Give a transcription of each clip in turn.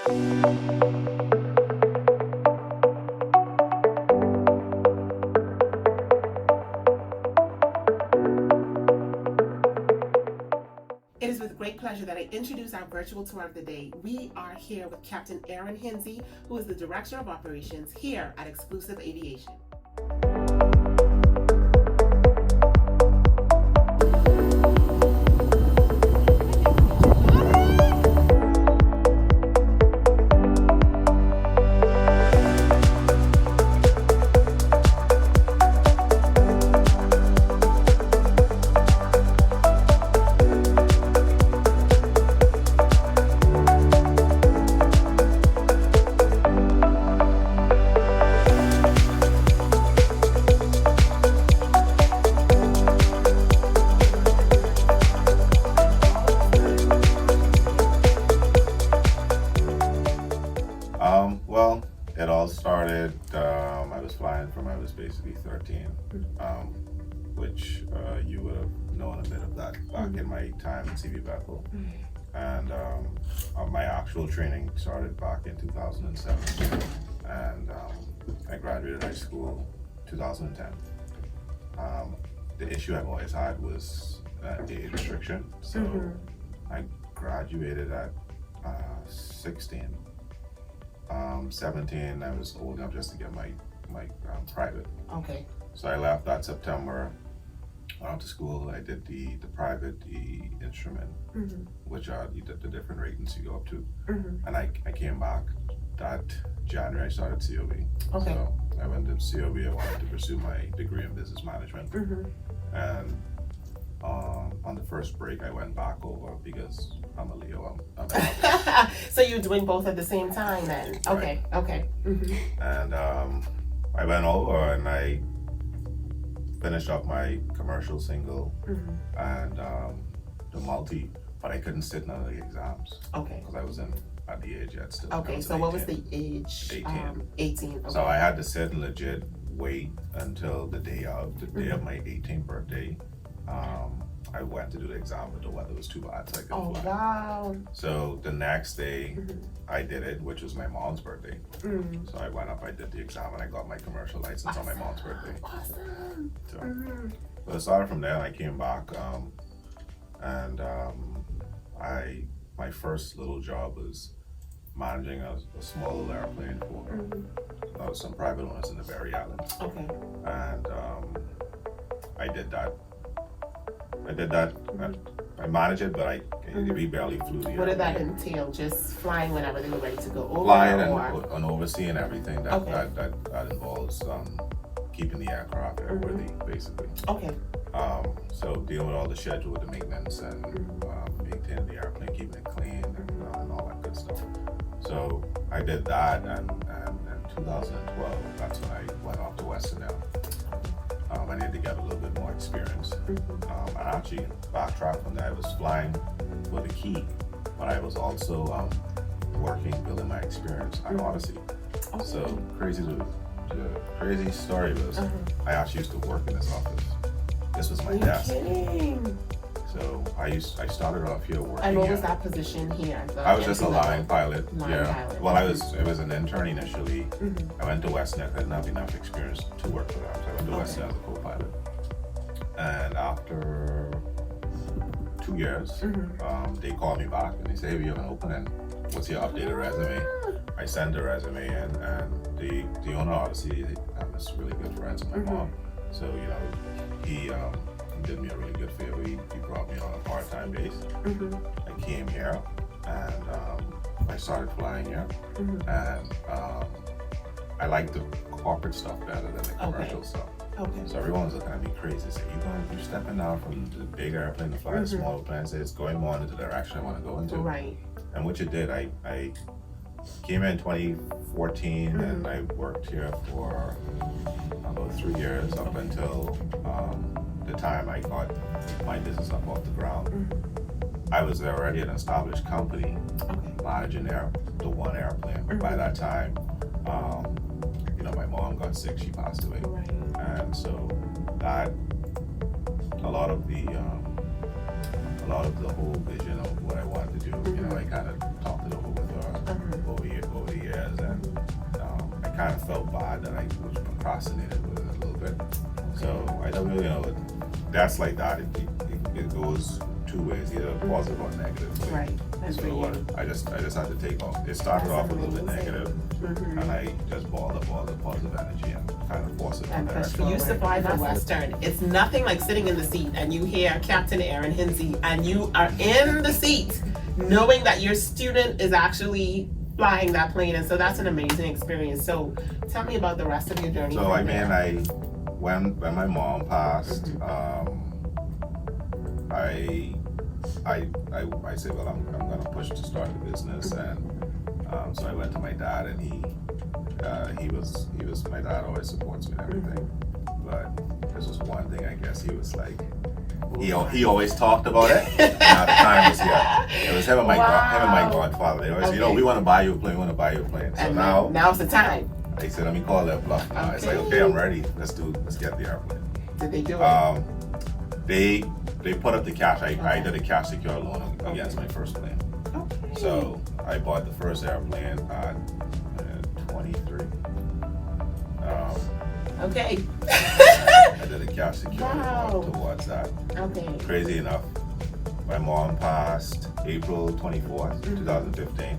It is with great pleasure that I introduce our virtual tour of the day. We are here with Captain Aaron Hinsey, who is the Director of Operations here at Exclusive Aviation. Well, it all started, I was flying from, I was basically 13, which you would have known a bit of that back in my time in CV Bethel. And my actual training started back in 2007. And I graduated high school 2010. The issue I've always had was age restriction. So I graduated at 16. 17, I was old enough just to get my private. Okay. So I left that September, went out to school. I did the private, the instrument, which are the different ratings you go up to. And I came back that January. I started COB. Okay. So I went to COB. I wanted to pursue my degree in business management. And on the first break, I went back over because I'm a Leo. I'm So you're doing both at the same time then? Okay, right. okay. And I went over and I finished up my commercial single and the multi, but I couldn't sit none of the exams. Okay. Because I wasn't at the age yet still. Okay, so what was the age? 18. 18. Okay. So I had to sit and legit wait until the day of my 18th birthday. I went to do the exam, but the weather was too bad, so I couldn't fly. Wow. So the next day, I did it, which was my mom's birthday. So I went up, I did the exam, and I got my commercial license on my mom's birthday. Awesome. So, but it started from there, and I came back, and my first little job was managing a small little airplane for some private owners in the Berry Islands. Okay. And I did that. I managed it, but we barely flew the What did that airplane. entail? Just flying whenever they were ready to go over? Flying or? and overseeing everything that involves keeping the aircraft airworthy, basically. Okay. So dealing with all the schedule, the maintenance, and maintaining the airplane, keeping it clean, and all that good stuff. So I did that, and in 2012, that's when I went off to Western Air. I needed to get a little bit more experience. And actually, backtrack from that, I was flying for the key, but I was also working, building my experience at Odyssey. So the crazy story was, I actually used to work in this office. This was my desk. Kidding. So I started off here working. And what was that position here? I was just a line pilot. Pilot. Well, it was an intern initially. I went to Western. I didn't have enough experience to work for them, so I went to Western as a co-pilot. And after 2 years, they called me back and they said, "Hey, we have an opening. What's your updated resume?" I sent the resume in, and the owner obviously was really good friends with my mom. So he did me a really good favor. He brought me on a part-time base. I came here and I started flying here, and I liked the corporate stuff better than the commercial stuff. Okay. So everyone was looking at me crazy. Say, you're stepping out from the big airplane to fly the smaller plane. Say, it's going more into the direction I want to go into. Right. And which it did. I came in 2014 and I worked here for about 3 years up until the time I got my business up off the ground. I was already an established company managing the one airplane, but by that time, my mom got sick, she passed away. Right. And so that a lot of the whole vision of what I wanted to do, I kind of talked it over with her over kind of felt bad that I was procrastinated with it a little bit. So I don't really know. That's like that. It goes two ways, either positive or negative. Right. So I just had to take off. It started off a little bit negative, and I just balled up all the positive energy and kind of forced it in that direction. You survived the Western. It's nothing like sitting in the seat and you hear Captain Aaron Hinsey and you are in the seat knowing that your student is actually flying that plane, and so that's an amazing experience. So tell me about the rest of your journey. So when my mom passed, I said, well, I'm gonna push to start the business, and so I went to my dad, and he was my dad always supports me and everything, but this was one thing I guess he was like, he always talked about it. And at the time was it was him and my godfather. They always, we want to buy you a plane, So and now it's the time. I said, let me call that bluff now. It's like, okay, I'm ready. Let's get the airplane. Did they do it? They put up the cash. I did a cash secure loan against my first plane. Okay. So I bought the first airplane at 23. Okay. I did a cash secure loan towards that. Okay. Crazy enough, my mom passed April 24th, 2015.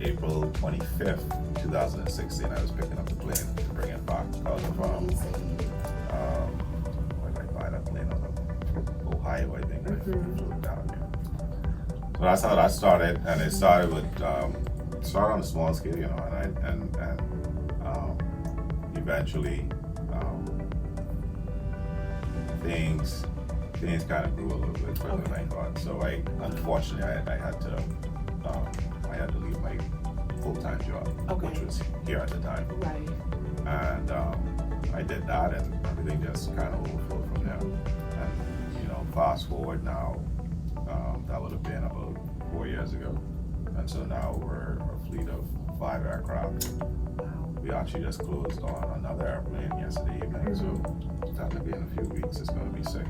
April 25th, 2016, I was picking up the plane to bring it back out of where did I buy that plane? Out of Ohio, I think. I flew down here. So that's how that started, and it started with started on a small scale, and eventually things kind of grew a little bit quicker than I thought. So unfortunately I had to leave my full-time job, which was here at the time. Right. And I did that, and everything just kind of overflowed from there. And fast forward now, that would have been about 4 years ago, and so now we're a fleet of 5 aircraft. We actually just closed on another airplane yesterday evening, so technically in a few weeks it's going to be 6.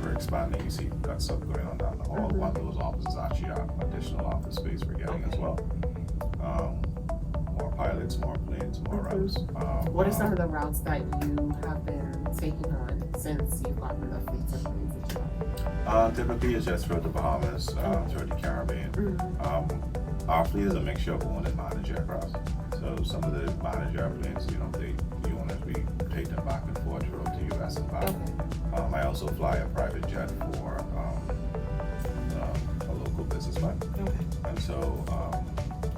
We're expanding. You see that stuff going on down the hall. One of those offices actually are additional office space we're getting as well. More pilots, more planes, more routes. What are some of the routes that you have been taking on since you've gotten the fleets of planes that you have? Typically it's just throughout the Bahamas, throughout the Caribbean. Our fleet is a mixture of owned and managed aircraft. So some of the managed airplanes, the owners, we take them back and forth throughout the U.S. and back. I also fly a private jet for a local businessman. And so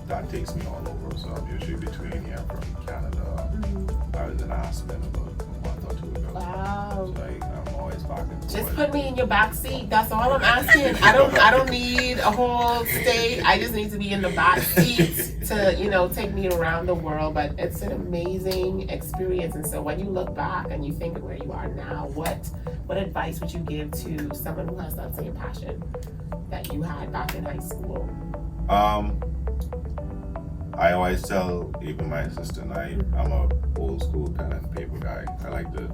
that takes me all over. So I'm usually between here from Canada. I was in Aspen about a month or 2 ago. Wow. So I'm always back and forth. Just put me in your back seat. That's all I'm asking. I don't need a whole stay. I just need to be in the back seat to, take me around the world. But it's an amazing experience. And so when you look back and you think of where you are now, what advice would you give to someone who has that same passion that you had back in high school? I always tell even my assistant, I'm a old school pen and paper guy. I like to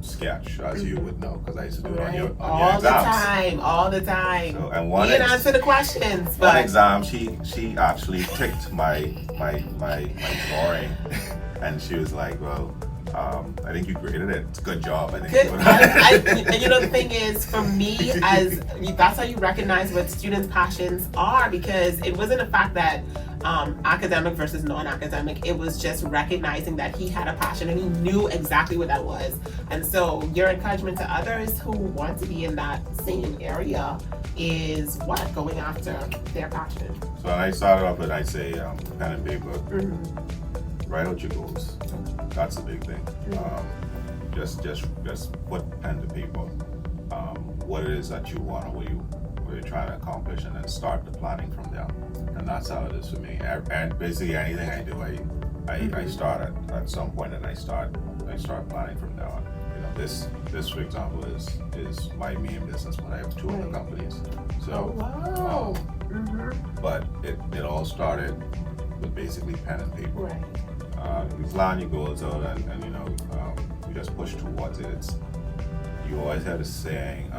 sketch, as you would know, because I used to do it on your exams. All the time. So, and one you didn't answer the questions. One exam, she actually ticked my drawing, and she was like, well, I think you graded it. It's a good job. I think. And the thing is, for me, that's how you recognize what students' passions are, because it wasn't a fact that academic versus non-academic. It was just recognizing that he had a passion and he knew exactly what that was. And so your encouragement to others who want to be in that same area is what? Going after their passion. So when I started off with, I say pen and paper. Write out your goals. That's the big thing. Just put pen to paper. What it is that you want, or what you're trying to accomplish, and then start the planning from there. And that's how it is for me. And basically anything I do, I start at some point, and I start planning from there on. This for example is my main business, but I have 2 other companies. So, but it all started with basically pen and paper. Right. You plan your goals out, and you just push towards it. You always have a saying,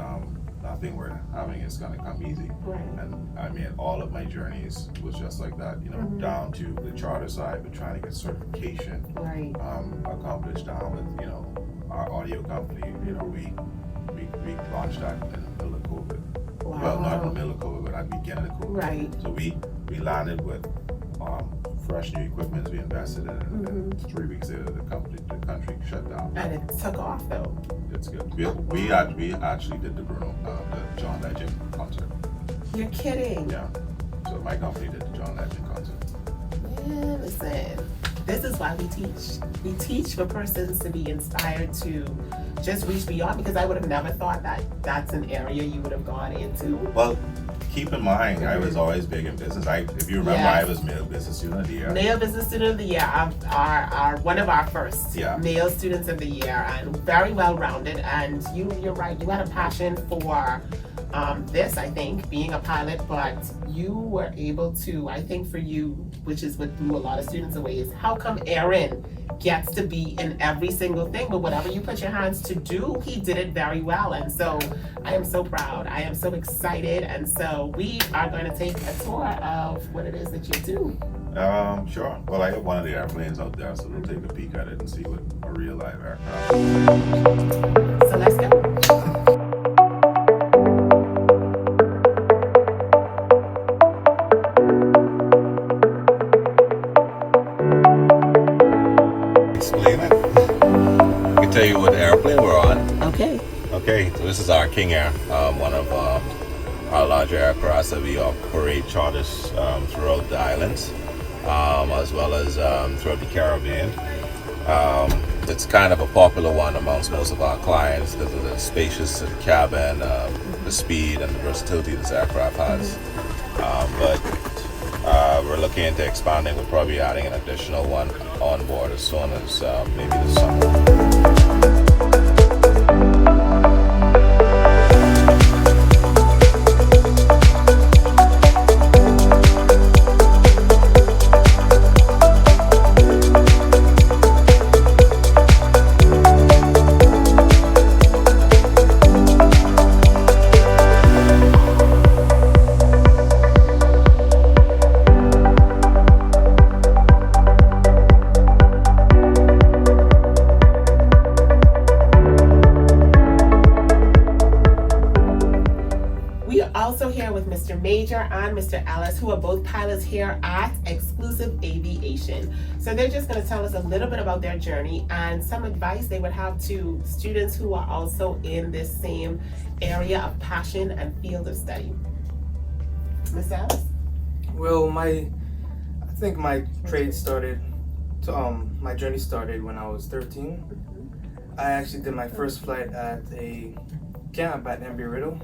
nothing worth having is gonna come easy. Right. And I mean, all of my journeys was just like that, you know, down to the charter side, but trying to get certification Right. accomplished, down with, you know, our audio company. You know, we launched that in the middle of COVID. Wow. Well, not in the middle of COVID, but at the beginning of COVID. Right. So we landed with fresh new equipment we invested in, and 3 weeks later the country shut down. And it took off though. It's good. We actually did the John Legend concert. You're kidding. Yeah. So my company did the John Legend concert. Yeah, listen. This is why we teach. We teach for persons to be inspired to just reach beyond, because I would have never thought that that's an area you would have gone into. Well, keep in mind, I was always big in business. If you remember, Yes. I was male business student of the year. Male Business Student of the Year, our one of our first male students of the year, and very well rounded. And you're right. You had a passion for this, I think, being a pilot, but you were able to, I think for you, which is what blew a lot of students away, is how come Aaron gets to be in every single thing, but whatever you put your hands to do, he did it very well. And so I am so proud. I am so excited. And so we are going to take a tour of what it is that you do. Sure. Well, I have one of the airplanes out there, so we'll take a peek at it and see what a real live aircraft is. So let's go. Explain it. I can tell you what airplane we're on. Okay. Okay, so this is our King Air, one of our larger aircraft that we operate charters throughout the islands, as well as throughout the Caribbean. It's kind of a popular one amongst most of our clients because of the spacious cabin, the speed, and the versatility this aircraft has. But we're looking into expanding. We're probably adding an additional one on board as soon as maybe this summer. Mr. Major and Mr. Ellis, who are both pilots here at Exclusive Aviation. So they're just going to tell us a little bit about their journey and some advice they would have to students who are also in this same area of passion and field of study. Mr. Ellis? Well, I think my trade started, my journey started when I was 13. I actually did my first flight at a camp at Embry-Riddle.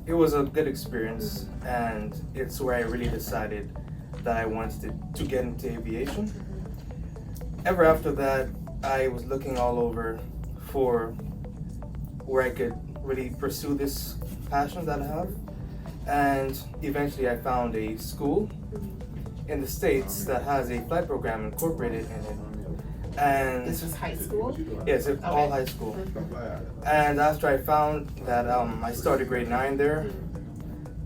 It was a good experience, and it's where I really decided that I wanted to get into aviation. Ever after that, I was looking all over for where I could really pursue this passion that I have, and eventually I found a school in the States that has a flight program incorporated in it. And this was high school? Yes, it's all high school. And after I found that, I started grade 9 there,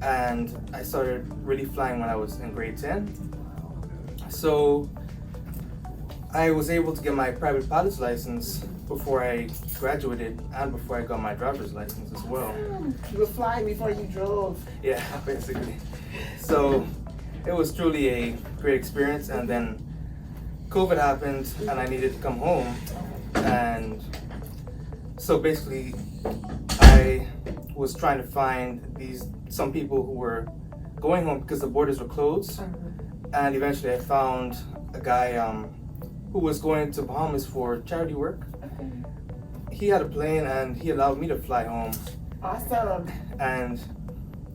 and I started really flying when I was in grade 10. So I was able to get my private pilot's license before I graduated and before I got my driver's license as well. You were flying before you drove. Yeah, basically. So it was truly a great experience, and then COVID happened and I needed to come home, and so basically I was trying to find some people who were going home because the borders were closed, and eventually I found a guy who was going to Bahamas for charity work. He had a plane and he allowed me to fly home. Awesome. And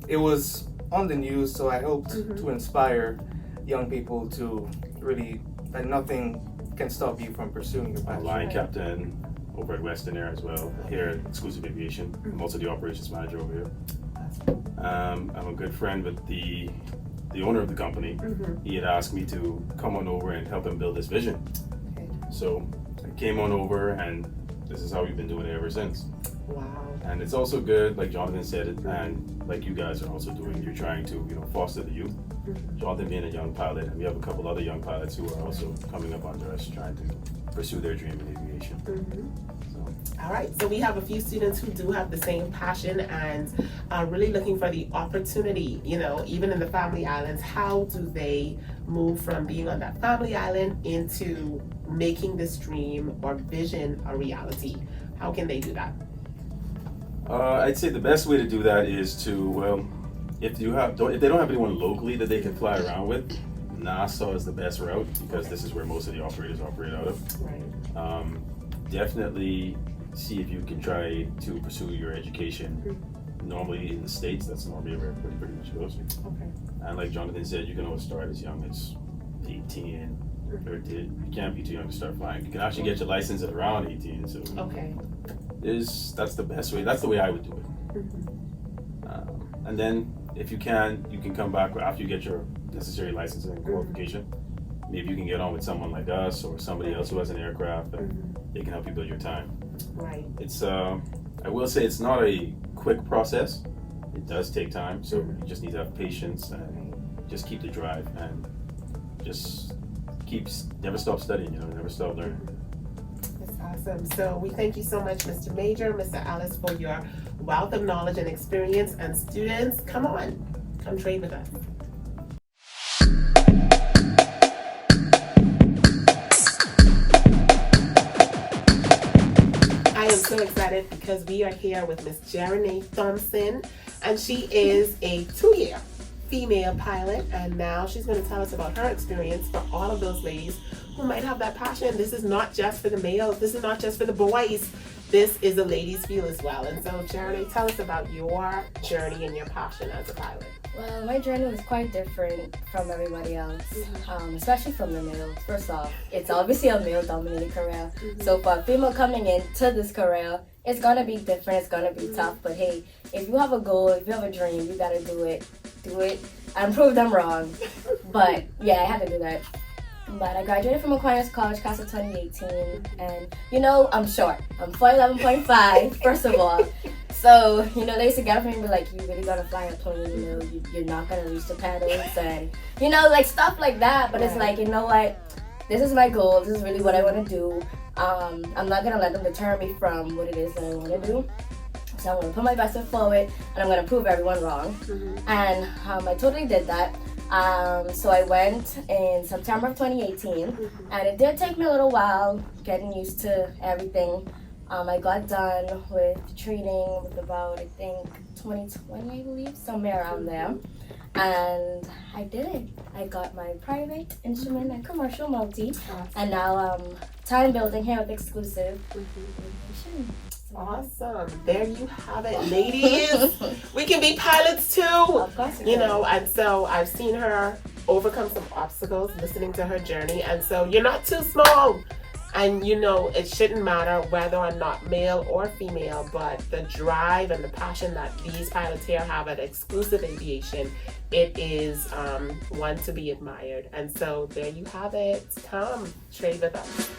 it was on the news, so I hoped to inspire young people to really, that nothing can stop you from pursuing your passion. Line captain over at Western Air as well, here at Exclusive Aviation. I'm also the operations manager over here. I'm a good friend with the owner of the company. He had asked me to come on over and help him build his vision. So I came on over, and this is how we've been doing it ever since. Wow. And it's also good, like Jonathan said, and like you guys are also doing, you're trying to, foster the youth. Jonathan being a young pilot, and we have a couple other young pilots who are also coming up under us trying to pursue their dream in aviation. So. All right, so we have a few students who do have the same passion and are really looking for the opportunity, even in the family islands. How do they move from being on that family island into making this dream or vision a reality? How can they do that? I'd say the best way to do that is to, if they don't have anyone locally that they can fly around with, Nassau is the best route because this is where most of the operators operate out of. Right. Definitely see if you can try to pursue your education. Normally in the States, that's normally where it pretty much goes. Okay. And like Jonathan said, you can always start as young as 18, 13. You can't be too young to start flying. You can actually get your license at around 18. So Okay. that's the best way. That's the way I would do it. And then if you can come back after you get your necessary license and qualification. Maybe you can get on with someone like us or somebody else who has an aircraft, and they can help you build your time. Right. It's I will say it's not a quick process. It does take time, so you just need to have patience and just keep the drive and just never stop studying. Never stop learning. That's awesome. So we thank you so much, Mr. Major, Mr. Alice, for your wealth of knowledge and experience. And students, come trade with us. I am so excited because we are here with Miss Jeremy Thompson, and she is a 2-year female pilot, and now she's going to tell us about her experience for all of those ladies who might have that passion. This is not just for the males, this is not just for the boys, this is a ladies' field as well. And so, Jeremy, tell us about your journey and your passion as a pilot. Well, my journey was quite different from everybody else, especially from the males. First off, it's obviously a male-dominated career. So for a female coming into this career, it's going to be different, it's going to be tough. But hey, if you have a goal, if you have a dream, you got to do it, and prove them wrong. But yeah, I had to do that. But I graduated from Aquinas College class of 2018, and I'm short. I'm 4'11.5", first of all. So, they used to get up and be like, you really gonna fly a plane, you're not gonna reach the pedals, and, like stuff like that. But it's like, you know what, this is my goal, this is really what I wanna do. I'm not gonna let them deter me from what it is that I wanna do. So I'm gonna put my best foot forward, and I'm gonna prove everyone wrong. And I totally did that. So I went in September of 2018, and it did take me a little while getting used to everything. I got done with training with about, I think, 2020, I believe, somewhere around there. And I did it. I got my private, instrument, and commercial multi. And now time building here with Exclusive Aviation. Awesome. There you have it, ladies. We can be pilots too. Of course. And so I've seen her overcome some obstacles listening to her journey. And so you're not too small. And it shouldn't matter whether or not male or female, but the drive and the passion that these pilots here have at Exclusive Aviation, it is one to be admired. And so there you have it. Come trade with us.